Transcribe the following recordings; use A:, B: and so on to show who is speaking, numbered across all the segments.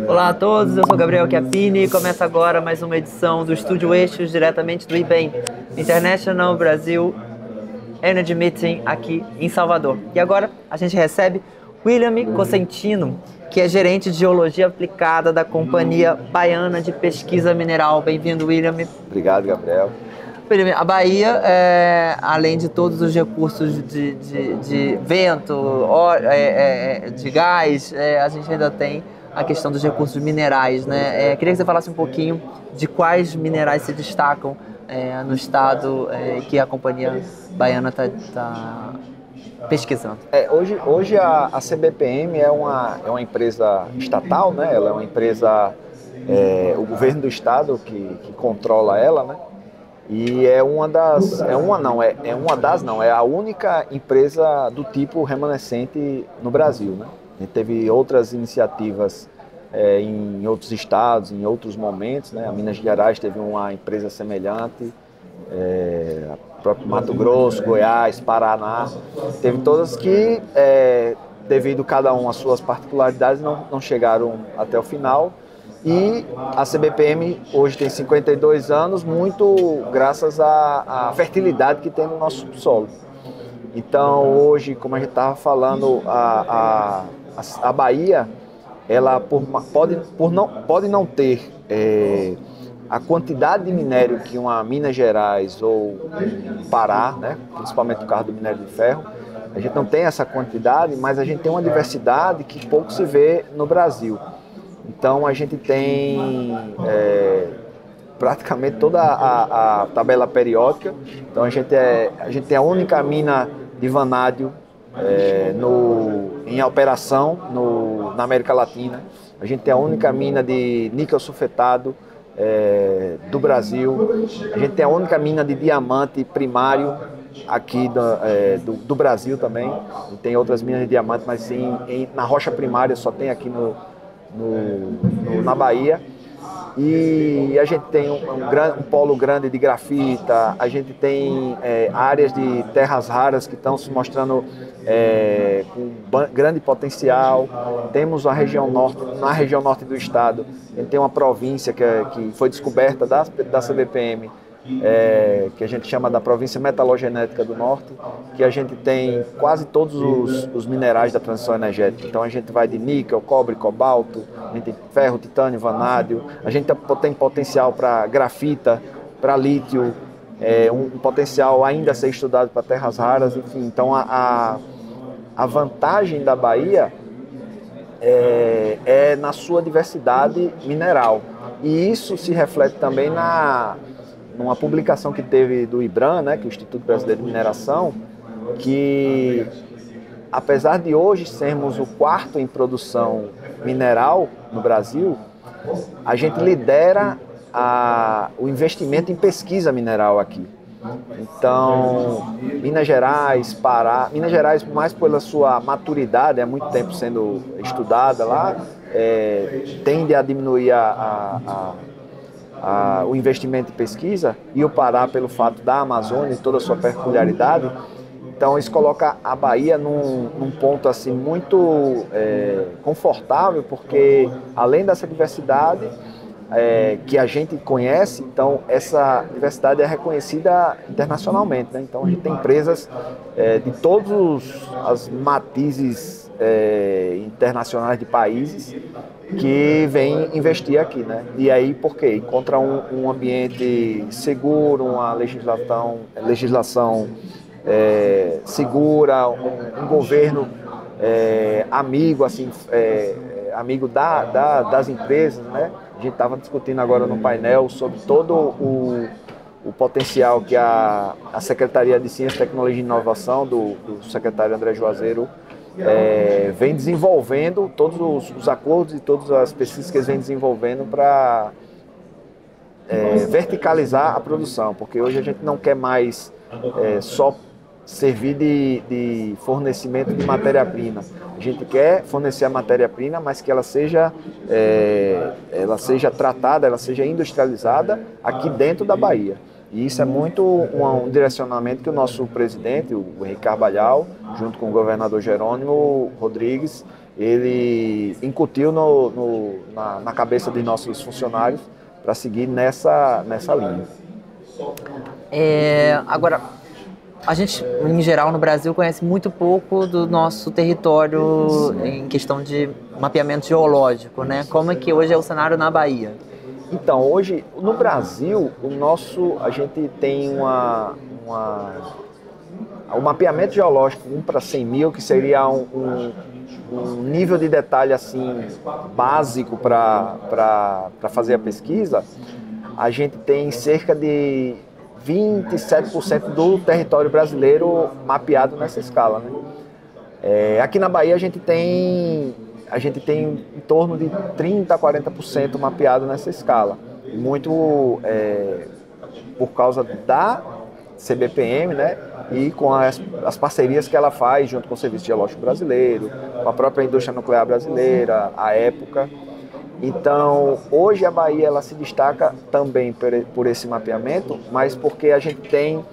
A: Olá a todos, eu sou Gabriel Chiappini e começa agora mais uma edição do Estúdio Eixos, diretamente do IBEM, International Brasil Energy Meeting, aqui em Salvador. E agora a gente recebe William Cosentino, que é gerente de Geologia Aplicada da Companhia Baiana de Pesquisa Mineral. Bem-vindo, William.
B: Obrigado, Gabriel.
A: William, a Bahia, além de todos os recursos de vento, de gás, a gente ainda tem a questão dos recursos minerais, né? Queria que você falasse um pouquinho de quais minerais se destacam no estado que a Companhia Baiana está pesquisando.
B: Hoje a CBPM é uma empresa estatal, né? Ela é uma empresa, o governo do estado que controla ela, né? E é a única empresa do tipo remanescente no Brasil, né? A gente teve outras iniciativas em outros estados, em outros momentos, né? A Minas Gerais teve uma empresa semelhante, próprio Mato Grosso, Goiás, Paraná, teve todas que, devido cada um às suas particularidades, não chegaram até o final. E a CBPM hoje tem 52 anos, muito graças à fertilidade que tem no nosso solo. Então hoje, como a gente estava falando, a Bahia, ela pode não ter a quantidade de minério que uma Minas Gerais ou um Pará, né, principalmente por causa do minério de ferro, a gente não tem essa quantidade, mas a gente tem uma diversidade que pouco se vê no Brasil. Então a gente tem praticamente toda a tabela periódica. Então a gente tem a única mina de vanádio em operação na América Latina. A gente tem a única mina de níquel sulfetado do Brasil. A gente tem a única mina de diamante primário aqui do Brasil também. E tem outras minas de diamante, mas na rocha primária só tem aqui na Bahia. E a gente tem um polo grande de grafita, a gente tem áreas de terras raras que estão se mostrando com grande potencial. Temos a região norte, na região norte do estado, a gente tem uma província que foi descoberta da CBPM, que a gente chama da província metalogenética do norte, que a gente tem quase todos os minerais da transição energética. Então a gente vai de níquel, cobre, cobalto, a gente tem ferro, titânio, vanádio, a gente tem potencial para grafita, para lítio, um potencial ainda a ser estudado para terras raras, enfim. Então a vantagem da Bahia é na sua diversidade mineral, e isso se reflete também numa publicação que teve do IBRAM, né, que é o Instituto Brasileiro de Mineração, que apesar de hoje sermos o quarto em produção mineral no Brasil, a gente lidera o investimento em pesquisa mineral aqui. Então, Minas Gerais, Pará, Minas Gerais mais pela sua maturidade, há muito tempo sendo estudada lá, tende a diminuir o investimento em pesquisa, e o Pará pelo fato da Amazônia e toda a sua peculiaridade. Então isso coloca a Bahia num ponto assim muito confortável, porque além dessa diversidade que a gente conhece, então essa diversidade é reconhecida internacionalmente, né? Então a gente tem empresas de todos os matizes internacionais de países que vem investir aqui, né? E aí por quê? Encontra um ambiente seguro, uma legislação segura, um governo amigo, assim, amigo das empresas, né? A gente estava discutindo agora no painel sobre todo o potencial que a Secretaria de Ciência, Tecnologia e Inovação do secretário André Juazeiro vem desenvolvendo, todos os acordos e todas as pesquisas que eles vêm desenvolvendo para verticalizar a produção, porque hoje a gente não quer mais só servir de fornecimento de matéria-prima. A gente quer fornecer a matéria-prima, mas que ela seja tratada, ela seja industrializada aqui dentro da Bahia. E isso é muito um direcionamento que o nosso presidente, o Henrique Carvalhal, junto com o governador Jerônimo Rodrigues, ele incutiu na cabeça de nossos funcionários para seguir nessa linha.
A: Agora, a gente, em geral, no Brasil, conhece muito pouco do nosso território em questão de mapeamento geológico, né? Como é que hoje é o cenário na Bahia?
B: Então, hoje, no Brasil, a gente tem o mapeamento geológico 1 para 100 mil, que seria um nível de detalhe assim, básico para fazer a pesquisa. A gente tem cerca de 27% do território brasileiro mapeado nessa escala, né? Aqui na Bahia a gente tem em torno de 30% a 40% mapeado nessa escala. Muito por causa da CBPM, né? E com as parcerias que ela faz junto com o Serviço Geológico Brasileiro, com a própria indústria nuclear brasileira, a época. Então, hoje a Bahia ela se destaca também por esse mapeamento, mas porque a gente tem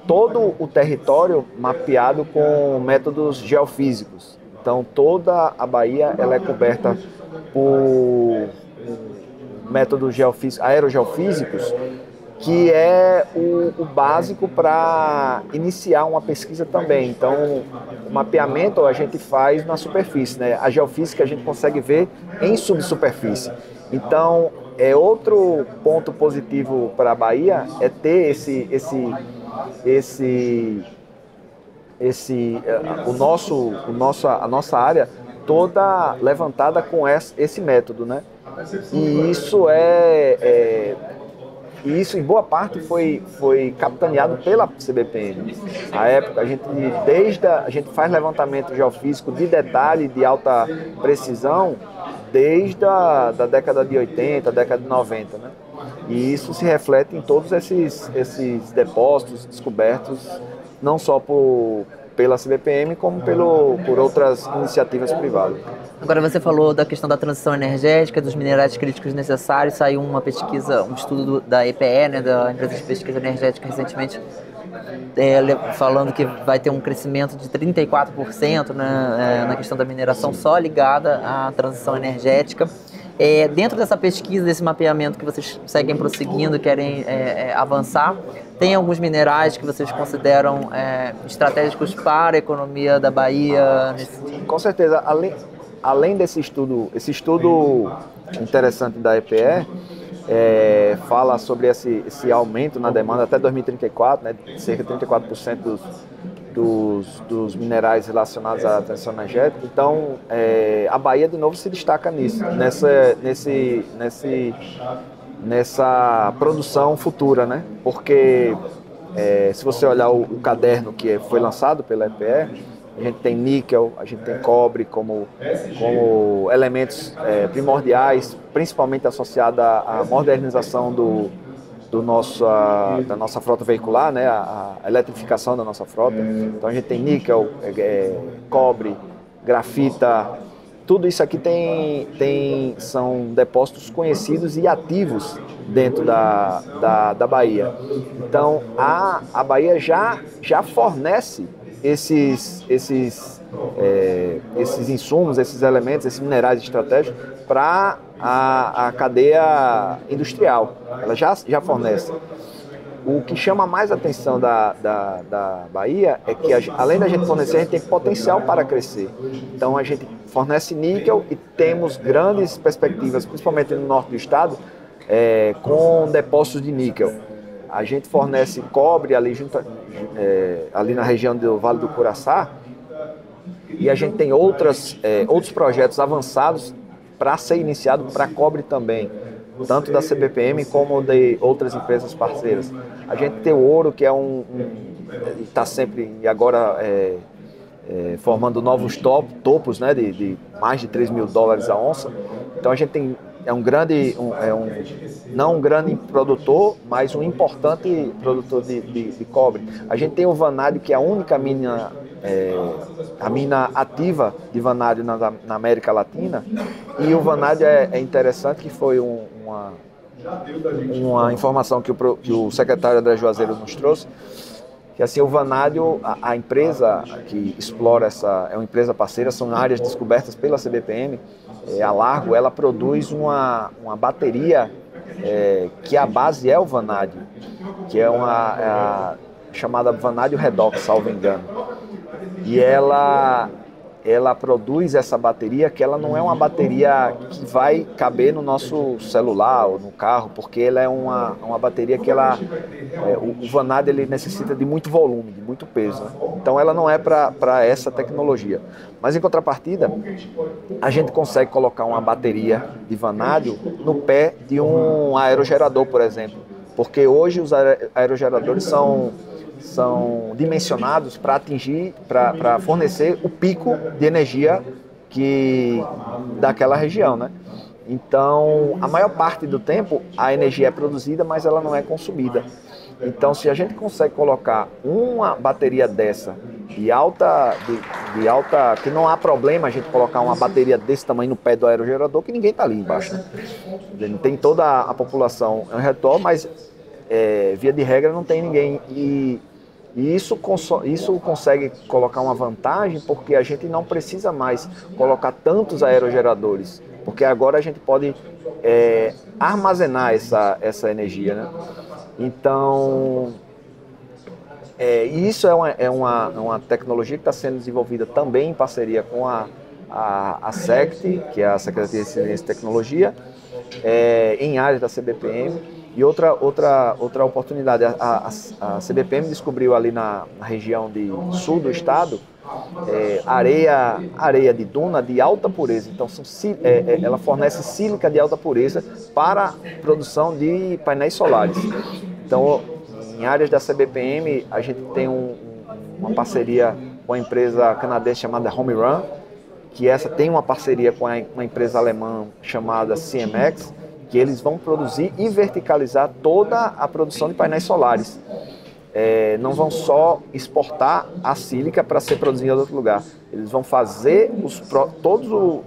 B: todo o território mapeado com métodos geofísicos. Então, toda a Bahia ela é coberta por métodos aerogeofísicos, que é o básico para iniciar uma pesquisa também. Então, o mapeamento a gente faz na superfície, né? A geofísica a gente consegue ver em subsuperfície. Então, outro ponto positivo para a Bahia é ter a nossa área toda levantada com esse método, né? E isso, em boa parte, foi capitaneado pela CBPM. À época, a gente faz levantamento geofísico de detalhe, de alta precisão, desde a década de 80, década de 90, né? E isso se reflete em todos esses depósitos descobertos, não só pela CBPM, como por outras iniciativas privadas.
A: Agora você falou da questão da transição energética, dos minerais críticos necessários. Saiu uma pesquisa, um estudo da EPE, né, da Empresa de Pesquisa Energética, recentemente, falando que vai ter um crescimento de 34%, né, na questão da mineração só ligada à transição energética. Dentro dessa pesquisa, desse mapeamento que vocês seguem prosseguindo, querem avançar, tem alguns minerais que vocês consideram estratégicos para a economia da Bahia?
B: Com certeza. Além desse estudo, esse estudo interessante da EPE fala sobre esse aumento na demanda até 2034, né, cerca de 34% dos minerais relacionados à transição energética. Então, a Bahia, de novo, se destaca nessa produção futura, né? Porque, se você olhar o caderno que foi lançado pela EPE, a gente tem níquel, a gente tem cobre como elementos primordiais, principalmente associados à modernização da nossa frota veicular, né, a eletrificação da nossa frota. Então a gente tem níquel, cobre, grafita, tudo isso aqui são depósitos conhecidos e ativos dentro da Bahia. Então a Bahia já fornece esses insumos, esses elementos, esses minerais estratégicos para a cadeia industrial. Ela já fornece. O que chama mais atenção da Bahia é que, além da gente fornecer, a gente tem potencial para crescer. Então, a gente fornece níquel e temos grandes perspectivas, principalmente no norte do estado, com depósitos de níquel. A gente fornece cobre ali na região do Vale do Curaçá, e a gente tem outros projetos avançados para ser iniciado para cobre também, tanto da CBPM como de outras empresas parceiras. A gente tem o ouro, que está sempre e agora formando novos topos, né, de mais de $3.000 a onça. Então a gente não um grande produtor, mas um importante produtor de cobre. A gente tem o vanádio, que é a única mina, a mina ativa de vanádio na América Latina. E o vanádio é interessante, que foi uma informação que o secretário André Juazeiro nos trouxe, que assim, o vanádio, a empresa que explora é uma empresa parceira, são áreas descobertas pela CBPM, a Largo, ela produz uma bateria que a base é o vanádio, que é uma chamada vanádio redox, salvo engano. E ela produz essa bateria que ela não é uma bateria que vai caber no nosso celular ou no carro, porque ela é uma bateria que o vanádio ele necessita de muito volume, de muito peso, né? Então ela não é para essa tecnologia. Mas em contrapartida, a gente consegue colocar uma bateria de vanádio no pé de um aerogerador, por exemplo, porque hoje os aerogeradores são dimensionados para atingir, para fornecer o pico de energia daquela região, né? Então, a maior parte do tempo a energia é produzida, mas ela não é consumida. Então, se a gente consegue colocar uma bateria dessa de alta, que não há problema a gente colocar uma bateria desse tamanho no pé do aerogerador, que ninguém está ali embaixo, né? Tem toda a população ao redor, mas via de regra não tem ninguém. E isso consegue colocar uma vantagem, porque a gente não precisa mais colocar tantos aerogeradores, porque agora a gente pode armazenar essa energia, né? Então, isso é uma tecnologia que está sendo desenvolvida também em parceria com a SECT, que é a Secretaria de Ciência e Tecnologia, em áreas da CBPM. E outra oportunidade, a CBPM descobriu ali na região sul do estado areia de duna de alta pureza. Então ela fornece sílica de alta pureza para produção de painéis solares. Então, em áreas da CBPM, a gente tem uma parceria com a empresa canadense chamada Home Run, que essa tem uma parceria com uma empresa alemã chamada CMX, que eles vão produzir e verticalizar toda a produção de painéis solares. Não vão só exportar a sílica para ser produzida em outro lugar. Eles vão fazer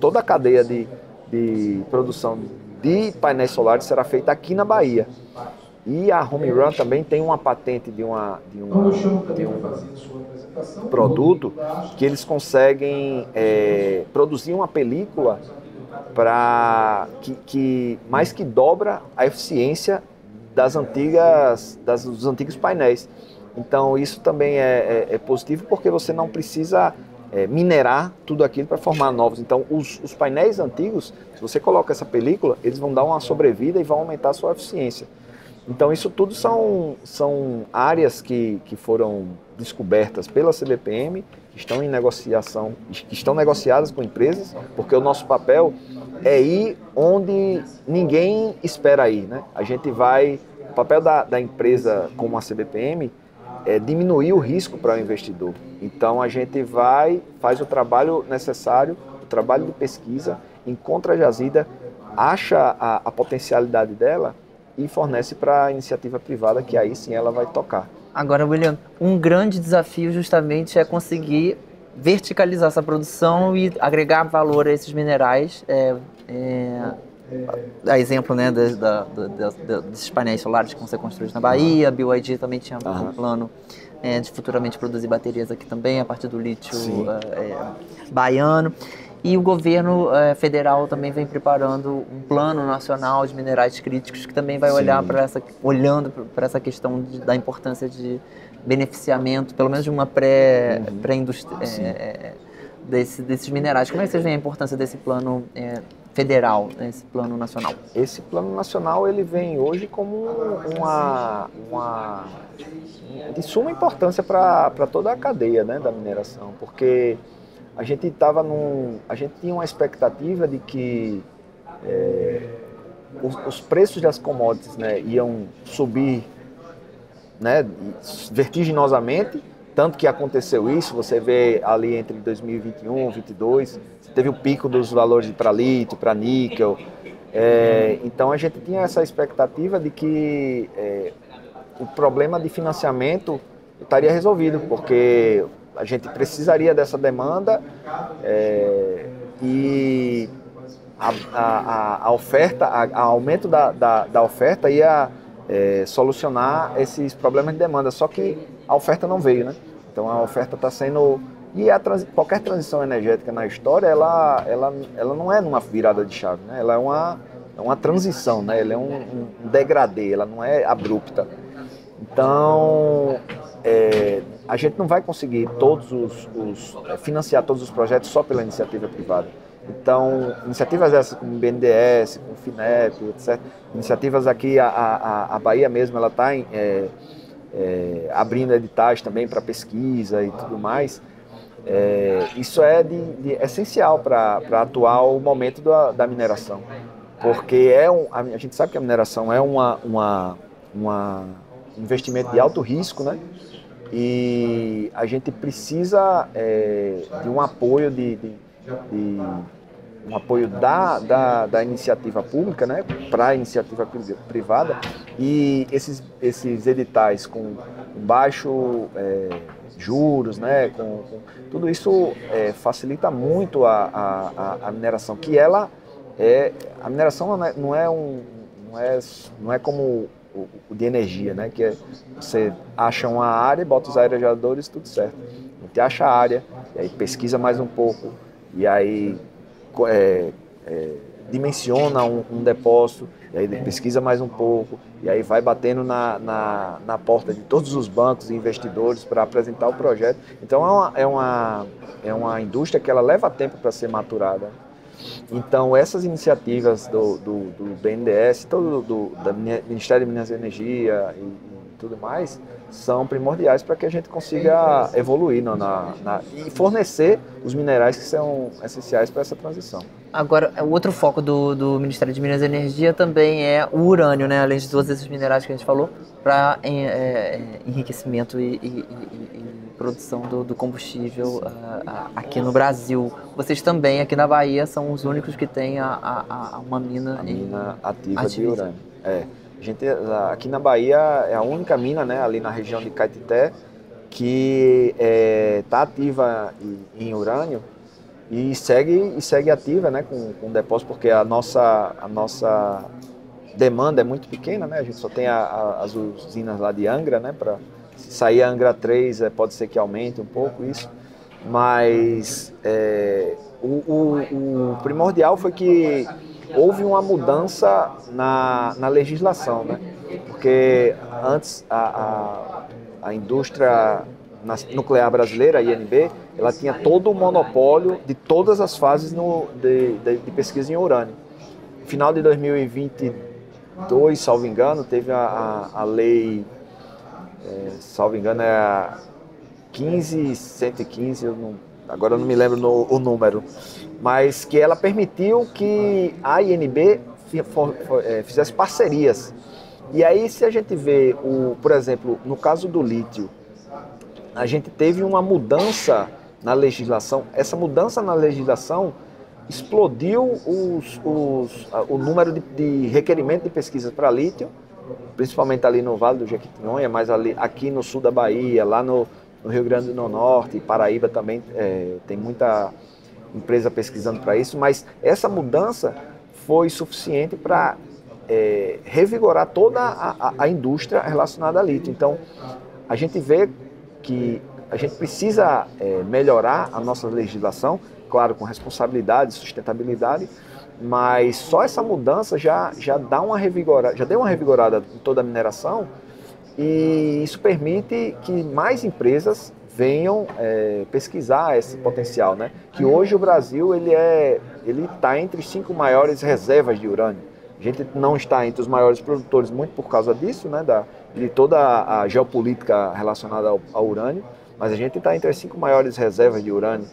B: toda a cadeia de produção de painéis solares será feita aqui na Bahia. E a Home Run também tem uma patente de um produto que eles conseguem produzir uma película que mais que dobra a eficiência dos antigos painéis. Então isso também é positivo, porque você não precisa minerar tudo aquilo para formar novos. Então os painéis antigos, se você coloca essa película, eles vão dar uma sobrevida e vão aumentar a sua eficiência. Então isso tudo são áreas que foram descobertas pela CBPM, que estão em negociação, que estão negociadas com empresas, porque o nosso papel é ir onde ninguém espera ir, né? O papel da empresa como a CBPM é diminuir o risco para o investidor. Então a gente faz o trabalho necessário, o trabalho de pesquisa, encontra a jazida, acha a potencialidade dela e fornece para a iniciativa privada, que aí sim ela vai tocar.
A: Agora, William, um grande desafio justamente é conseguir verticalizar essa produção e agregar valor a esses minerais. A exemplo, né, desses painéis solares que vão ser construídos na Bahia. A BYD também tinha um plano de futuramente produzir baterias aqui também, a partir do lítio baiano. E o governo federal também vem preparando um plano nacional de minerais críticos, que também vai olhando para essa questão da importância de beneficiamento, pelo menos de uma pré-indústria desses minerais. Como é que vocês veem a importância desse plano federal, esse plano nacional?
B: Esse plano nacional ele vem hoje como de suma importância para toda a cadeia, né, da mineração, porque a gente tinha uma expectativa de que os preços das commodities, né, iam subir, né, vertiginosamente, tanto que aconteceu isso. Você vê ali entre 2021 e 2022, você teve o pico dos valores para lítio, para níquel. Então a gente tinha essa expectativa de que o problema de financiamento estaria resolvido, porque a gente precisaria dessa demanda e a oferta, o aumento da oferta ia solucionar esses problemas de demanda. Só que a oferta não veio, né? Então a oferta está sendo... E qualquer transição energética na história, ela não é numa virada de chave, né? Ela é uma transição, né? Ela é um degradê, ela não é abrupta. Então, a gente não vai conseguir financiar todos os projetos só pela iniciativa privada. Então, iniciativas essas como o BNDES, como o FINEP, etc. Iniciativas aqui, a Bahia mesmo, ela está abrindo editais também para pesquisa e tudo mais. Isso é essencial para atual momento da mineração. Porque a gente sabe que a mineração é um investimento de alto risco, né? E a gente precisa de um apoio um apoio da iniciativa pública, né, para a iniciativa privada, e esses editais com baixo juros, né, tudo isso facilita muito a mineração, que a mineração não é como o de energia, né, que você acha uma área, bota os aerejadores, tudo certo. A gente acha a área, e aí pesquisa mais um pouco, e aí dimensiona um depósito, e aí pesquisa mais um pouco, e aí vai batendo na porta de todos os bancos e investidores para apresentar o projeto. Então é uma indústria que ela leva tempo para ser maturada. Então essas iniciativas do BNDES, do Ministério de Minas e Energia e tudo mais, são primordiais para que a gente consiga evoluir e fornecer os minerais que são essenciais para essa transição.
A: Agora, o outro foco do Ministério de Minas e Energia também é o urânio, né? Além de todos esses minerais que a gente falou, para enriquecimento e produção do combustível aqui no Brasil. Vocês também, aqui na Bahia, são os únicos que têm uma mina
B: ativa de urânio. A gente, aqui na Bahia, é a única mina, né, ali na região de Caetité, que está ativa em urânio e segue ativa, né, com depósito, porque a nossa demanda é muito pequena, né, a gente só tem as usinas lá de Angra, né, para sair a Angra 3, pode ser que aumente um pouco isso, mas o primordial foi que houve uma mudança na legislação, né? Porque antes a indústria nuclear brasileira, a INB, ela tinha todo o monopólio de todas as fases de pesquisa em urânio. No final de 2022, salvo engano, teve a lei, salvo engano, é a 15115, agora eu não me lembro o número, mas que ela permitiu que a INB fizesse parcerias. E aí, se a gente vê, por exemplo, no caso do lítio, a gente teve uma mudança na legislação. Essa mudança na legislação explodiu o número de requerimento de pesquisas para lítio, principalmente ali no Vale do Jequitinhonha, mas aqui no sul da Bahia, lá no Rio Grande do Norte, Paraíba também tem muita empresa pesquisando para isso, mas essa mudança foi suficiente para revigorar toda a indústria relacionada a lítio. Então, a gente vê que a gente precisa melhorar a nossa legislação, claro, com responsabilidade, sustentabilidade, mas só essa mudança já deu uma revigorada em toda a mineração, e isso permite que mais empresas venham pesquisar esse potencial, né? Que hoje o Brasil ele está entre as 5 maiores reservas de urânio. A gente não está entre os maiores produtores muito por causa disso, né? De toda a geopolítica relacionada ao urânio, mas a gente está entre as 5 maiores reservas de urânio.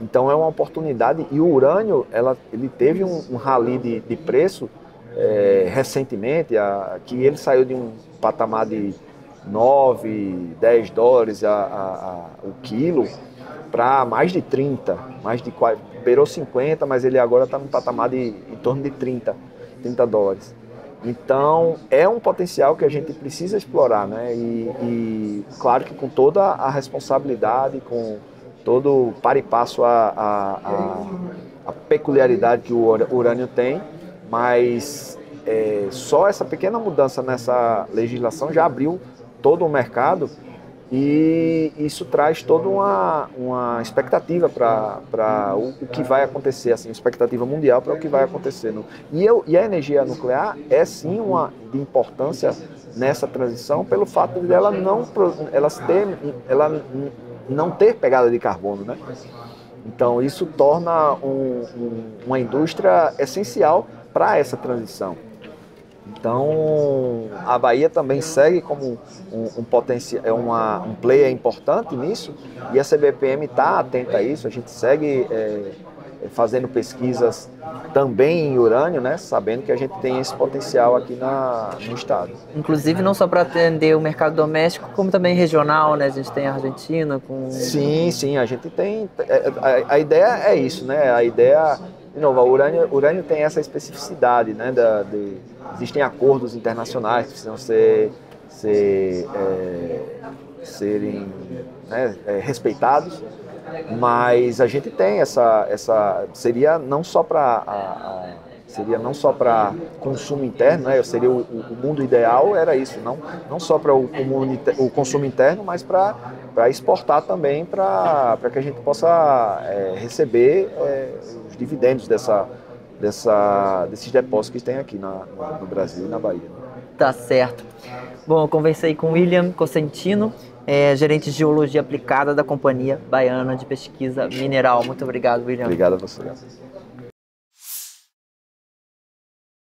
B: Então é uma oportunidade, e o urânio ele teve um rally de preço recentemente, que ele saiu de um patamar de 9, 10 dólares o quilo para mais de 30, beirou 50, mas ele agora está num patamar em torno de 30 dólares. Então é um potencial que a gente precisa explorar, né? E claro que com toda a responsabilidade, com todo o par e passo a peculiaridade que o urânio tem, mas só essa pequena mudança nessa legislação já abriu todo o mercado E isso traz toda uma expectativa para o que vai acontecer, assim, expectativa mundial para o que vai acontecer. E a energia nuclear é sim uma de importância nessa transição pelo fato de ela não ter pegada de carbono, né? Então isso torna uma indústria essencial para essa transição. Então, a Bahia também segue como um player importante nisso, e a CBPM está atenta a isso. A gente segue fazendo pesquisas também em urânio, né, sabendo que a gente tem esse potencial aqui no estado.
A: Inclusive não só para atender o mercado doméstico, como também regional, né? A gente tem a Argentina com...
B: Sim, a gente tem... A ideia é isso, né? A ideia... De novo, o urânio tem essa especificidade, né? Existem acordos internacionais que precisam serem respeitados, mas a gente tem seria não só para consumo interno, né? Seria o mundo ideal era isso, não só para o consumo interno, mas para exportar também, para que a gente possa receber os dividendos desses depósitos que tem aqui no Brasil e na Bahia.
A: Tá certo. Bom, eu conversei com o William Cosentino, gerente de geologia aplicada da Companhia Baiana de Pesquisa Mineral. Muito obrigado, William.
B: Obrigado a você.